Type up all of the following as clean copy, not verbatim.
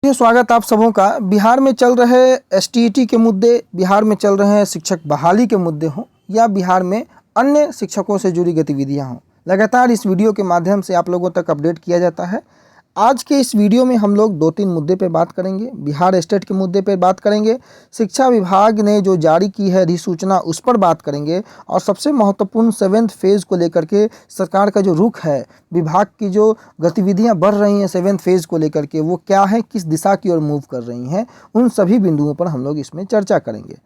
ये स्वागत आप सबों का। बिहार में चल रहे एसटीईटी के मुद्दे, बिहार में चल रहे हैं शिक्षक बहाली के मुद्दे हों या बिहार में अन्य शिक्षकों से जुड़ी गतिविधियां हों, लगातार इस वीडियो के माध्यम से आप लोगों तक अपडेट किया जाता है। आज के इस वीडियो में हम लोग 2-3 मुद्दे पे बात करेंगे। बिहार स्टेट के मुद्दे पे बात करेंगे, शिक्षा विभाग ने जो जारी की है अधिसूचना उस पर बात करेंगे, और सबसे महत्वपूर्ण 7th फेज़ को लेकर के सरकार का जो रुख है, विभाग की जो गतिविधियां बढ़ रही हैं 7th फेज़ को लेकर के, वो क्या है, किस दिशा की ओर मूव कर रही हैं, उन सभी बिंदुओं पर हम लोग इसमें चर्चा करेंगे।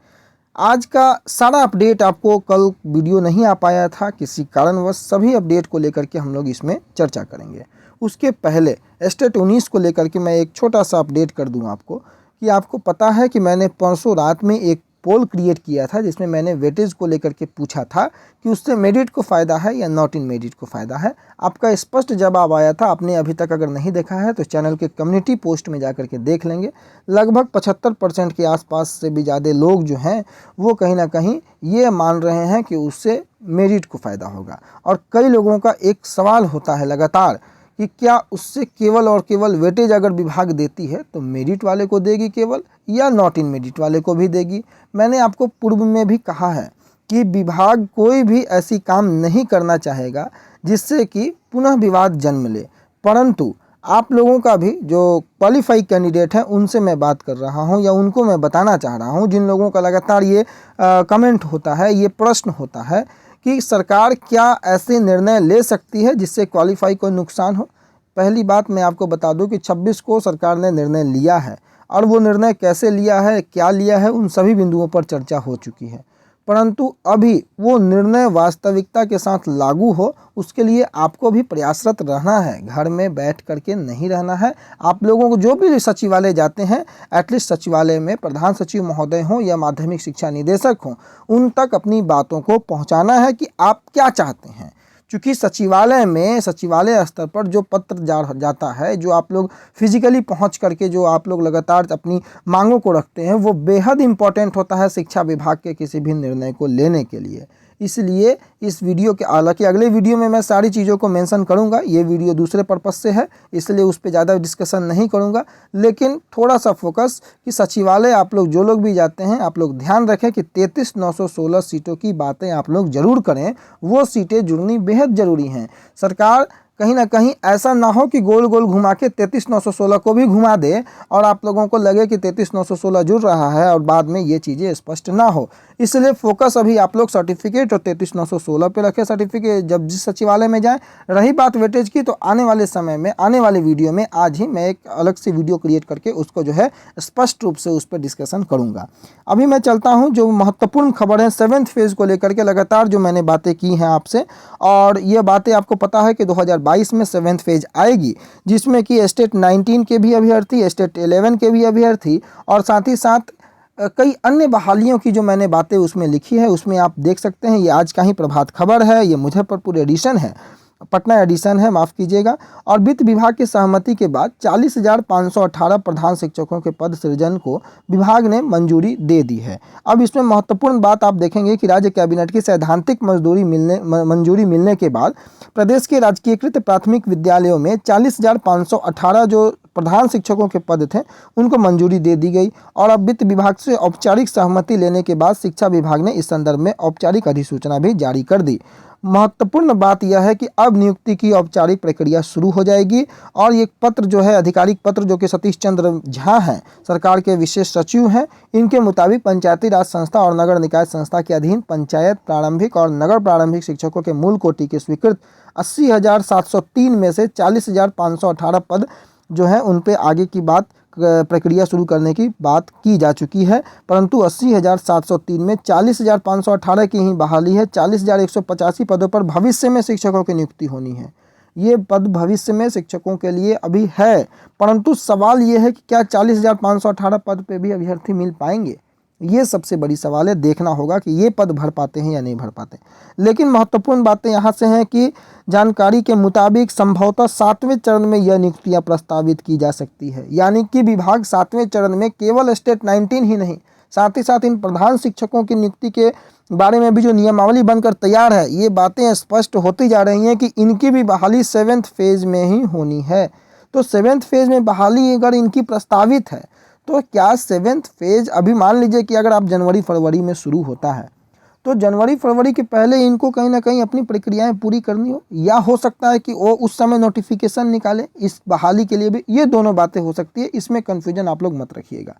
आज का सारा अपडेट आपको कल वीडियो नहीं आ पाया था, किसी कारणवश सभी अपडेट को लेकर के हम लोग इसमें चर्चा करेंगे। उसके पहले स्टेट 19 को लेकर के मैं एक छोटा सा अपडेट कर दूं आपको कि आपको पता है कि मैंने परसों रात में एक पोल क्रिएट किया था जिसमें मैंने वेटेज को लेकर के पूछा था कि उससे मेरिट को फ़ायदा है या नॉट इन मेरिट को फ़ायदा है। आपका स्पष्ट जवाब आया था। आपने अभी तक अगर नहीं देखा है तो चैनल के कम्युनिटी पोस्ट में जाकर के देख लेंगे। लगभग 75% के आसपास से भी ज़्यादा लोग जो हैं वो कहीं ना कहीं ये मान रहे हैं कि उससे मेरिट को फ़ायदा होगा। और कई लोगों का एक सवाल होता है लगातार कि क्या उससे केवल और केवल वेटेज अगर विभाग देती है तो मेरिट वाले को देगी केवल, या नॉट इन मेरिट वाले को भी देगी। मैंने आपको पूर्व में भी कहा है कि विभाग कोई भी ऐसी काम नहीं करना चाहेगा जिससे कि पुनः विवाद जन्म ले, परंतु आप लोगों का भी जो क्वालिफाई कैंडिडेट हैं उनसे मैं बात कर रहा हूं, या उनको मैं बताना चाह रहा हूं, जिन लोगों का लगातार ये कमेंट होता है, ये प्रश्न होता है कि सरकार क्या ऐसे निर्णय ले सकती है जिससे क्वालिफाई को नुकसान हो। पहली बात मैं आपको बता दूं कि 26 को सरकार ने निर्णय लिया है, और वो निर्णय कैसे लिया है, क्या लिया है, उन सभी बिंदुओं पर चर्चा हो चुकी है। परंतु अभी वो निर्णय वास्तविकता के साथ लागू हो, उसके लिए आपको भी प्रयासरत रहना है, घर में बैठ करके नहीं रहना है। आप लोगों को जो भी सचिवालय जाते हैं, एटलीस्ट सचिवालय में प्रधान सचिव महोदय हों या माध्यमिक शिक्षा निदेशक हों, उन तक अपनी बातों को पहुंचाना है कि आप क्या चाहते हैं। क्योंकि सचिवालय में, सचिवालय स्तर पर जो पत्र जाता है, जो आप लोग फिजिकली पहुंच करके जो आप लोग लगातार अपनी मांगों को रखते हैं, वो बेहद इंपॉर्टेंट होता है शिक्षा विभाग के किसी भी निर्णय को लेने के लिए। इसलिए इस वीडियो के, हालांकि अगले वीडियो में मैं सारी चीज़ों को मेंशन करूंगा, ये वीडियो दूसरे पर्पस से है इसलिए उस पर ज़्यादा डिस्कशन नहीं करूंगा, लेकिन थोड़ा सा फोकस कि सचिवालय आप लोग जो लोग भी जाते हैं, आप लोग ध्यान रखें कि 33,916 सीटों की बातें आप लोग ज़रूर करें। वो सीटें जुड़नी बेहद ज़रूरी हैं। सरकार कहीं ना कहीं ऐसा ना हो कि गोल गोल घुमा के 33,916 को भी घुमा दे और आप लोगों को लगे कि 33,916 जुड़ रहा है और बाद में ये चीज़ें स्पष्ट ना हो। इसलिए फोकस अभी आप लोग सर्टिफिकेट और 33,916 पे रखें सर्टिफिकेट जब जिस सचिवालय में जाएं। रही बात वेटेज की, तो आने वाले समय में, आने वाले वीडियो में, आज ही मैं एक अलग से वीडियो क्रिएट करके उसको जो है स्पष्ट रूप से उस पर डिस्कशन करूँगा। अभी मैं चलता हूँ, जो महत्वपूर्ण खबर है 7th फेज़ को लेकर के लगातार जो मैंने बातें की हैं आपसे, और ये बातें आपको पता है कि 2022 में 7th फेज़ आएगी, जिसमें कि स्टेट 19 के भी अभ्यर्थी, स्टेट 11 के भी अभ्यर्थी, और साथ ही साथ कई अन्य बहालियों की जो मैंने बातें उसमें लिखी है, उसमें आप देख सकते हैं। ये आज का ही प्रभात खबर है, ये मुजफ्फरपुर एडिशन है, पटना एडिशन है, माफ़ कीजिएगा। और वित्त विभाग की सहमति के बाद 40,518 प्रधान शिक्षकों के पद सृजन को विभाग ने मंजूरी दे दी है। अब इसमें महत्वपूर्ण बात आप देखेंगे कि राज्य कैबिनेट की सैद्धांतिक मंजूरी मिलने के बाद प्रदेश के राजकीयकृत प्राथमिक विद्यालयों में 40,518 जो प्रधान शिक्षकों के पद थे उनको मंजूरी दे दी गई। और अब वित्त विभाग से औपचारिक सहमति लेने के बाद शिक्षा विभाग ने इस संदर्भ में औपचारिक अधिसूचना भी जारी कर दी। महत्वपूर्ण बात यह है कि अब नियुक्ति की औपचारिक प्रक्रिया शुरू हो जाएगी, और ये पत्र जो है, आधिकारिक पत्र जो कि सतीश चंद्र झा हैं, सरकार के विशेष सचिव हैं, इनके मुताबिक पंचायती राज संस्था और नगर निकाय संस्था के अधीन पंचायत प्रारंभिक और नगर प्रारंभिक शिक्षकों के मूल कोटि के स्वीकृत 80,703 में से 40,518 पद जो है उन पे आगे की बात, प्रक्रिया शुरू करने की बात की जा चुकी है। परंतु 80,703 में 40,518 की ही बहाली है। 40,185 पदों पर भविष्य में शिक्षकों की नियुक्ति होनी है। ये पद भविष्य में शिक्षकों के लिए अभी है, परंतु सवाल ये है कि क्या 40,518 पद पे भी अभ्यर्थी मिल पाएंगे? ये सबसे बड़ी सवाल है। देखना होगा कि ये पद भर पाते हैं या नहीं भर पाते। लेकिन महत्वपूर्ण बातें यहाँ से हैं कि जानकारी के मुताबिक संभवतः 7वें चरण में यह नियुक्तियाँ प्रस्तावित की जा सकती है, यानी कि विभाग 7वें चरण में केवल स्टेट 19 ही नहीं, साथ ही साथ इन प्रधान शिक्षकों की नियुक्ति के बारे में भी जो नियमावली बनकर तैयार है, ये बातें स्पष्ट होती जा रही हैं कि इनकी भी बहाली 7th फेज़ में ही होनी है। तो 7th फेज़ में बहाली अगर इनकी प्रस्तावित है तो क्या 7th फेज़ अभी मान लीजिए कि अगर आप जनवरी फरवरी में शुरू होता है तो जनवरी फरवरी के पहले इनको कहीं ना कहीं अपनी प्रक्रियाएं पूरी करनी हो, या हो सकता है कि वो उस समय नोटिफिकेशन निकाले इस बहाली के लिए भी। ये दोनों बातें हो सकती है, इसमें कन्फ्यूजन आप लोग मत रखिएगा,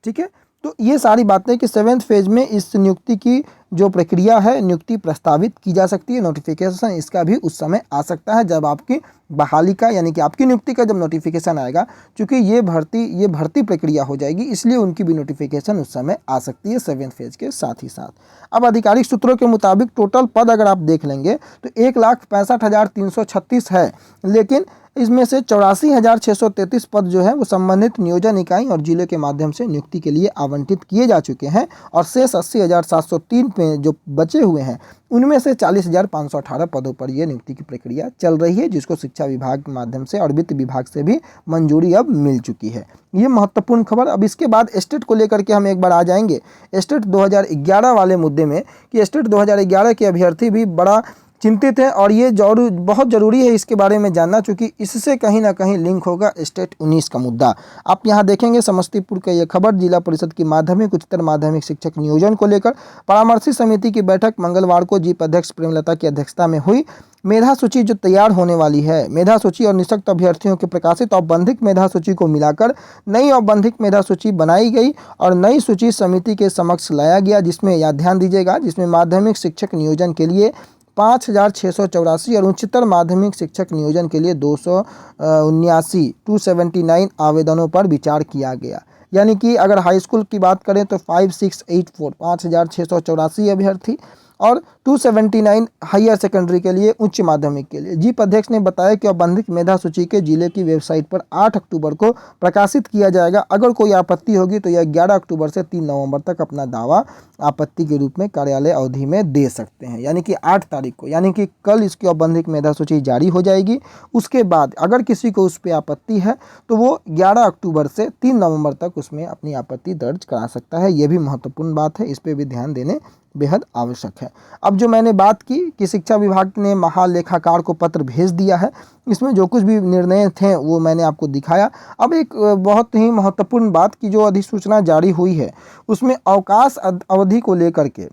ठीक है। तो ये सारी बातें कि 7th फेज़ में इस नियुक्ति की जो प्रक्रिया है, नियुक्ति प्रस्तावित की जा सकती है, नोटिफिकेशन इसका भी उस समय आ सकता है जब आपकी बहाली का यानी कि आपकी नियुक्ति का जब नोटिफिकेशन आएगा। क्योंकि ये भर्ती प्रक्रिया हो जाएगी, इसलिए उनकी भी नोटिफिकेशन उस समय आ सकती है 7th फेज़ के साथ ही साथ। अब आधिकारिक सूत्रों के मुताबिक टोटल पद अगर आप देख लेंगे तो 1,65,336 है, लेकिन इसमें से 84,633 पद जो है वो संबंधित नियोजन इकाई और जिले के माध्यम से नियुक्ति के लिए आवंटित किए जा चुके हैं, और शेष 80,703 पे जो बचे हुए हैं उनमें से 40,518 पदों पर यह नियुक्ति की प्रक्रिया चल रही है, जिसको शिक्षा विभाग के माध्यम से और वित्त विभाग से भी मंजूरी अब मिल चुकी है। ये महत्वपूर्ण खबर। अब इसके बाद एस्टेट को लेकर के हम एक बार आ जाएंगे एस्टेट 2011 वाले मुद्दे में, कि एस्टेट 2011 के अभ्यर्थी भी बड़ा चिंतित है, और ये बहुत ज़रूरी है इसके बारे में जानना, चूँकि इससे कहीं ना कहीं लिंक होगा स्टेट 19 का मुद्दा। आप यहाँ देखेंगे समस्तीपुर का ये खबर, जिला परिषद की माध्यमिक उच्चतर माध्यमिक शिक्षक नियोजन को लेकर परामर्शी समिति की बैठक मंगलवार को जीप अध्यक्ष प्रेमलता की अध्यक्षता में हुई। मेधा सूची जो तैयार होने वाली है, मेधा सूची और निःशक्त अभ्यर्थियों के प्रकाशित औपबंधिक मेधा सूची को मिलाकर नई औपबंधिक मेधा सूची बनाई गई और नई सूची समिति के समक्ष लाया गया, जिसमें यह ध्यान दीजिएगा, जिसमें माध्यमिक शिक्षक नियोजन के लिए 5,684 और उच्चतर माध्यमिक शिक्षक नियोजन के लिए 279 आवेदनों पर विचार किया गया। यानी कि अगर हाई स्कूल की बात करें तो 5,684 अभ्यर्थी और 279 हायर सेकेंडरी के लिए, उच्च माध्यमिक के लिए। जीप अध्यक्ष ने बताया कि औपबंधिक मेधा सूची के जिले की वेबसाइट पर 8 अक्टूबर को प्रकाशित किया जाएगा। अगर कोई आपत्ति होगी तो यह 11 अक्टूबर से 3 नवंबर तक अपना दावा आपत्ति के रूप में कार्यालय अवधि में दे सकते हैं, यानी कि 8 तारीख को, यानी कि कल इसकी औपबंधिक मेधा सूची जारी हो जाएगी। उसके बाद अगर किसी को उस पर आपत्ति है तो वो 11 अक्टूबर से 3 नवंबर तक उसमें अपनी आपत्ति दर्ज करा सकता है। ये भी महत्वपूर्ण बात है, इस पर भी ध्यान देने बेहद आवश्यक है। अब जो मैंने बात की कि शिक्षा विभाग ने महालेखाकार को पत्र भेज दिया है, इसमें जो कुछ भी निर्णय थे वो मैंने आपको दिखाया। अब एक बहुत ही महत्वपूर्ण बात की जो अधिसूचना जारी हुई है उसमें अवकाश अवधि को लेकर के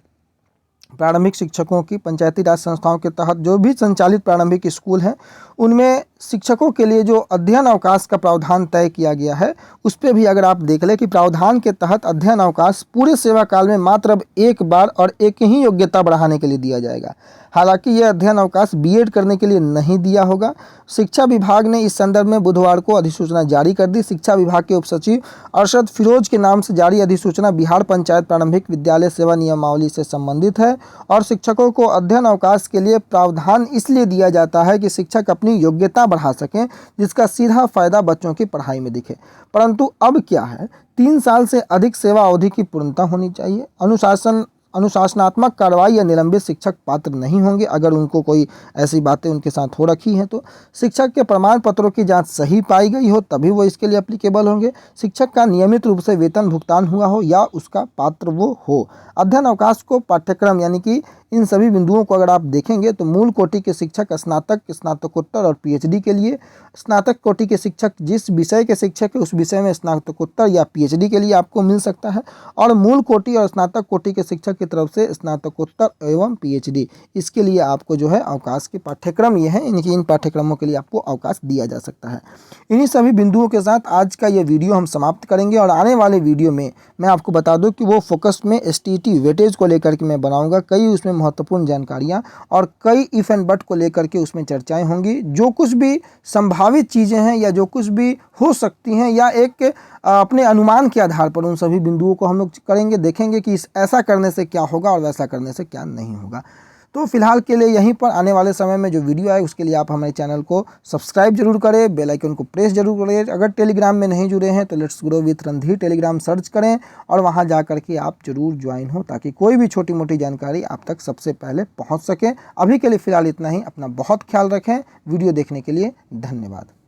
प्रारंभिक शिक्षकों की पंचायती राज संस्थाओं के तहत जो भी संचालित प्रारंभिक स्कूल हैं उनमें शिक्षकों के लिए जो अध्ययन अवकाश का प्रावधान तय किया गया है उस पर भी अगर आप देख लें कि प्रावधान के तहत अध्ययन अवकाश पूरे सेवा काल में मात्र अब एक बार और एक ही योग्यता बढ़ाने के लिए दिया जाएगा। हालांकि यह अध्ययन अवकाश बीएड करने के लिए नहीं दिया होगा। शिक्षा विभाग ने इस संदर्भ में बुधवार को अधिसूचना जारी कर दी। शिक्षा विभाग के उपसचिव अरशद फिरोज के नाम से जारी अधिसूचना बिहार पंचायत प्रारंभिक विद्यालय सेवा नियमावली से संबंधित है और शिक्षकों को अध्ययन अवकाश के लिए प्रावधान इसलिए दिया जाता है कि शिक्षक अपनी योग्यता बढ़ा सकें, जिसका सीधा फायदा बच्चों की पढ़ाई में दिखे। परंतु अब क्या है, 3 साल से अधिक सेवा अवधि की पूर्णता होनी चाहिए। अनुशासनात्मक कार्रवाई या निलंबित शिक्षक पात्र नहीं होंगे। अगर उनको कोई ऐसी बातें उनके साथ हो रखी हैं तो शिक्षक के प्रमाण पत्रों की जांच सही पाई गई हो तभी वो इसके लिए एप्लीकेबल होंगे। शिक्षक का नियमित रूप से वेतन भुगतान हुआ हो या उसका पात्र वो हो। अध्ययन अवकाश को पाठ्यक्रम यानी कि इन सभी बिंदुओं को अगर आप देखेंगे तो मूल कोटि के शिक्षक स्नातक, स्नातकोत्तर और पीएचडी के लिए, स्नातक कोटि के शिक्षक जिस विषय के शिक्षक है उस विषय में स्नातकोत्तर या पीएचडी के लिए आपको मिल सकता है, और मूल कोटि और स्नातक कोटि के शिक्षक की तरफ से स्नातकोत्तर एवं पीएचडी, इसके लिए आपको जो है अवकाश के पाठ्यक्रम ये हैं, इनकी इन पाठ्यक्रमों के लिए आपको अवकाश दिया जा सकता है। इन्हीं सभी बिंदुओं के साथ आज का ये वीडियो हम समाप्त करेंगे और आने वाले वीडियो में मैं आपको बता दूं कि वो फोकस में एसटीईटी वेटेज को लेकर के मैं बनाऊंगा। कई उसमें महत्वपूर्ण जानकारियां और कई इफ एंड बट को लेकर के उसमें चर्चाएं होंगी। जो कुछ भी संभावित चीज़ें हैं या जो कुछ भी हो सकती हैं या एक अपने अनुमान के आधार पर उन सभी बिंदुओं को हम लोग करेंगे, देखेंगे कि ऐसा करने से क्या होगा और वैसा करने से क्या नहीं होगा। तो फिलहाल के लिए यहीं पर आने वाले समय में जो वीडियो आए उसके लिए आप हमारे चैनल को सब्सक्राइब जरूर करें, बेल आइकन को प्रेस जरूर करें। अगर टेलीग्राम में नहीं जुड़े हैं तो let's grow with Randhir Telegram search करें और वहां जा करके आप जरूर ज्वाइन हो ताकि कोई भी छोटी मोटी जानकारी आप तक सबसे पहले पहुंच सके। अभी के लिए फ़िलहाल इतना ही। अपना बहुत ख्याल रखें। वीडियो देखने के लिए धन्यवाद।